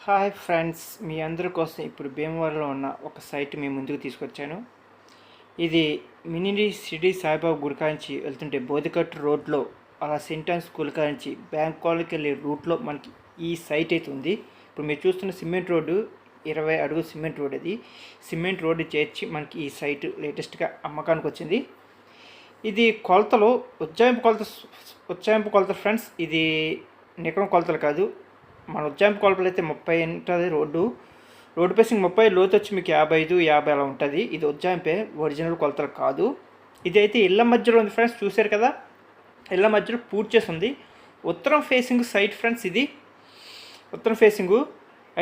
Hi friends, మీ అందరి కోసం ఇప్పుడు భీమవరంలో ఉన్న ఒక సైట్ మీ ముందుకు తీసుకొచ్చాను. ఇది మినీ సిటీ సాయిబాబా గుడి కాంచి వెళ్తుంటే బోధికట్టు రోడ్లో అలా సెంటాన్ స్కూల్ కాంచి బ్యాంక్ కాలనీకి వెళ్ళే రూట్లో మనకి ఈ సైట్ అయితే ఉంది. ఇప్పుడు మీరు చూస్తున్న సిమెంట్ రోడ్డు 20 అడుగుల సిమెంట్ రోడ్. అది సిమెంట్ రోడ్డు చేర్చి మనకి ఈ సైట్ లేటెస్ట్గా అమ్మకానికి వచ్చింది. ఇది కొలతలు ఉజ్జాయింపు కొలత ఫ్రెండ్స్. ఇది నికరం కొలతలు కాదు. మన ఉజ్జాయింపు కొలతలు అయితే 30 ఉంటుంది. రోడ్డు పేసింగ్ 30, లోతు వచ్చి మీకు 55, 50 అలా ఉంటుంది. ఇది ఉజ్జాయింపే, ఒరిజినల్ కొలతలు కాదు. ఇది అయితే ఇళ్ళ మధ్యలో ఉంది ఫ్రెండ్స్, చూశారు కదా, ఇళ్ళ మధ్యలో పూర్తి చేసి ఉంది. ఉత్తరం ఫేసింగ్ సైట్ ఫ్రెండ్స్. ఇది ఉత్తరం ఫేసింగు.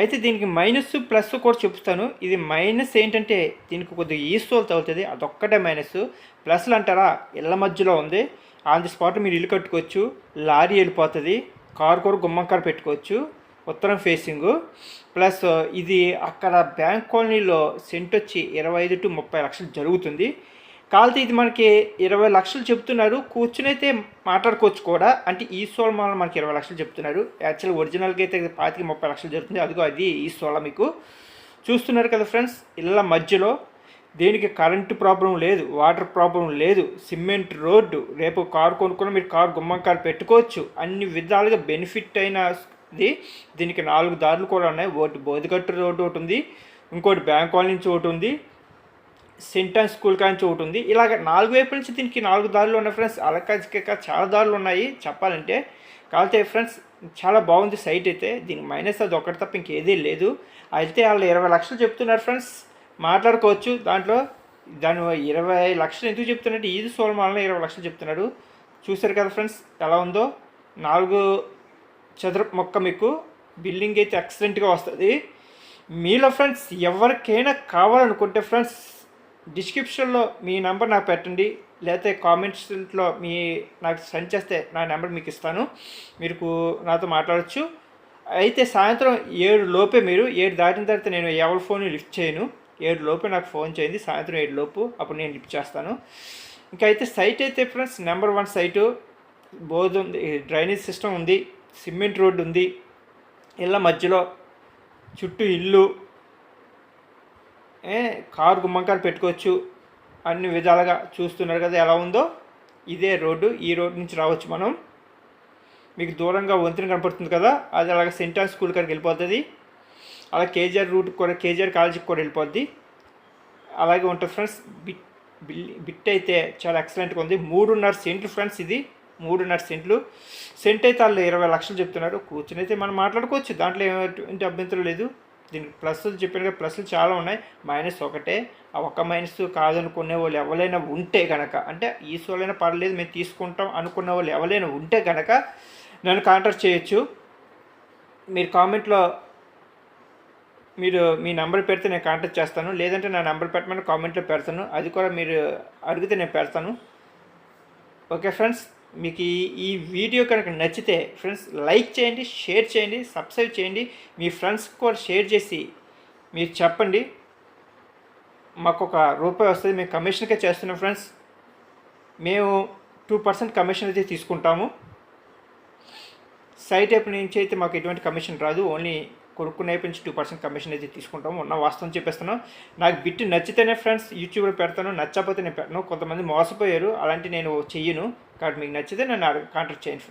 అయితే దీనికి మైనస్ ప్లస్ కూడా చెప్తాను. ఇది మైనస్ ఏంటంటే దీనికి కొద్దిగా ఈస్టోల్ తగులుతుంది, అదొక్కటే మైనస్. ప్లస్లు అంటారా, ఇళ్ళ మధ్యలో ఉంది. ఆన్ ది స్పాట్ మీరు ఇల్లు కట్టుకోవచ్చు, లారీ వెళ్ళిపోతుంది, కారు కూడా గుమ్మం కారు పెట్టుకోవచ్చు. ఉత్తరం ఫేసింగు. ప్లస్ ఇది అక్కడ బ్యాంక్ కాలనీలో సెంట్ వచ్చి 25 to 30 లక్షలు జరుగుతుంది. కాకపోతే ఇది మనకి 20 లక్షలు చెప్తున్నారు. కూర్చుని అయితే మాట్లాడుకోవచ్చు కూడా. అంటే ఈ సోల్ మాల మనకి 20 లక్షలు చెప్తున్నారు. యాక్చువల్ ఒరిజినల్గా అయితే 25-30 లక్షలు జరుగుతుంది. అదిగో అది ఈ సోల మీకు చూస్తున్నారు కదా ఫ్రెండ్స్. ఇళ్ళ మధ్యలో దేనికి కరెంటు ప్రాబ్లం లేదు, వాటర్ ప్రాబ్లం లేదు, సిమెంట్ రోడ్డు. రేపు కారు కొనుక్కుని మీరు కారు గుమ్మం కారు పెట్టుకోవచ్చు. అన్ని విధాలుగా బెనిఫిట్ అయినది. దీనికి 4 దారులు కూడా ఉన్నాయి. ఒకటి బోధికట్టు రోడ్డు ఒకటి ఉంది, ఇంకోటి బ్యాంక్ కాలనీ నుంచి ఒకటి ఉంది, సెంటాన్ స్కూల్ కాంచి ఒకటి ఉంది. ఇలాగ 4 వైపుల నుంచి దీనికి 4 దారులు ఉన్నాయి ఫ్రెండ్స్. అలకాజిక చాలా దారులు ఉన్నాయి చెప్పాలంటే. కాకపోతే ఫ్రెండ్స్ చాలా బాగుంది సైట్ అయితే. దీనికి మైనస్ అది ఒకటి తప్ప ఇంకేదీ లేదు. అయితే వాళ్ళు 20 లక్షలు చెప్తున్నారు ఫ్రెండ్స్. మాట్లాడుకోవచ్చు. దాని 20 లక్షలు ఎందుకు చెప్తున్నట్టు, ఈది సోలమాలను 20 లక్షలు చెప్తున్నాడు. చూశారు కదా ఫ్రెండ్స్ ఎలా ఉందో. 4 చదరపు మొక్క మీకు బిల్డింగ్ అయితే ఎక్సలెంట్గా వస్తుంది. మీలో ఫ్రెండ్స్ ఎవరికైనా కావాలనుకుంటే ఫ్రెండ్స్ డిస్క్రిప్షన్లో మీ నెంబర్ నాకు పెట్టండి, లేకపోతే కామెంట్స్లో నాకు సెండ్ చేస్తే నా నెంబర్ మీకు ఇస్తాను. మీరు నాతో మాట్లాడచ్చు. అయితే సాయంత్రం 7 లోపే, మీరు 7 దాటిన తర్వాత నేను ఎవరి ఫోన్ లిఫ్ట్ చేయను. 7 లోపే నాకు ఫోన్ చేయండి, సాయంత్రం 7 లోపు, అప్పుడు నేను లిఫ్ట్ చేస్తాను. ఇంకా అయితే సైట్ అయితే ఫ్రెండ్స్ నెంబర్ 1 సైటు. బోధ ఉంది, డ్రైనేజ్ సిస్టమ్ ఉంది, సిమెంట్ రోడ్డు ఉంది, ఇళ్ళ మధ్యలో చుట్టూ ఇల్లు, కారు గుమ్మంకారు పెట్టుకోవచ్చు. అన్ని విధాలుగా చూస్తున్నారు కదా ఎలా ఉందో. ఇదే రోడ్డు. ఈ రోడ్డు నుంచి రావచ్చు మనం. మీకు దూరంగా వంతెన కనపడుతుంది కదా, అది అలాగే సెంటాన్ స్కూల్ కాడికి వెళ్ళిపోతుంది. అలా కేజీఆర్ రూట్ కూడా, కేజీఆర్ కాలేజీకి కూడా వెళ్ళిపోద్ది. అలాగే ఉంటుంది ఫ్రెండ్స్. బిట్ అయితే చాలా ఎక్సలెంట్గా ఉంది. 3.5 సెంట్లు ఫ్రెండ్స్. ఇది 3.5 సెంట్లు. సెంట్ అయితే వాళ్ళు 20 లక్షలు చెప్తున్నారు. కూర్చుని అయితే మనం మాట్లాడుకోవచ్చు, దాంట్లో ఎటువంటి అభ్యంతరం లేదు. దీనికి ప్లస్లు చెప్పాను కదా, ప్లస్లు చాలా ఉన్నాయి. మైనస్ ఒకటే. ఆ ఒక్క మైనస్ కాదనుకునే వాళ్ళు ఎవరైనా ఉంటే కనుక, అంటే ఈ సోలైనా పర్లేదు మేము తీసుకుంటాం అనుకునే వాళ్ళు ఎవరైనా ఉంటే కనుక నన్ను కాంటాక్ట్ చేయొచ్చు. మీరు కామెంట్లో మీరు మీ నెంబర్ పెడితే నేను కాంటాక్ట్ చేస్తాను, లేదంటే నా నెంబర్ పెట్టమని కామెంట్లో పెడతాను. అది కూడా మీరు అడిగితే నేను పెడతాను. ఓకే ఫ్రెండ్స్, మీకు ఈ వీడియో కనుక నచ్చితే ఫ్రెండ్స్ లైక్ చేయండి, షేర్ చేయండి, సబ్స్క్రైబ్ చేయండి. మీ ఫ్రెండ్స్కి కూడా షేర్ చేసి మీరు చెప్పండి. మాకు ₹1 వస్తుంది. మేము కమిషన్కే చేస్తున్నాం ఫ్రెండ్స్. మేము 2% కమిషన్ అయితే తీసుకుంటాము. సైట్ వైపు నుంచి అయితే మాకు ఎటువంటి కమిషన్ రాదు. ఓన్లీ కొనుక్కునే వైపు నుంచి 2% కమిషన్ అయితే తీసుకుంటాము. ఉన్న వాస్తవం చెప్పేస్తాను. నాకు బిట్ నచ్చితేనే ఫ్రెండ్స్ యూట్యూబ్లో పెడతాను, నచ్చకపోతే నేను పెట్టను. కొంతమంది మోసపోయారు, అలాంటి నేను చెయ్యను. కాబట్టి మీకు నచ్చితే నన్ను కాంటాక్ట్ చేయండి.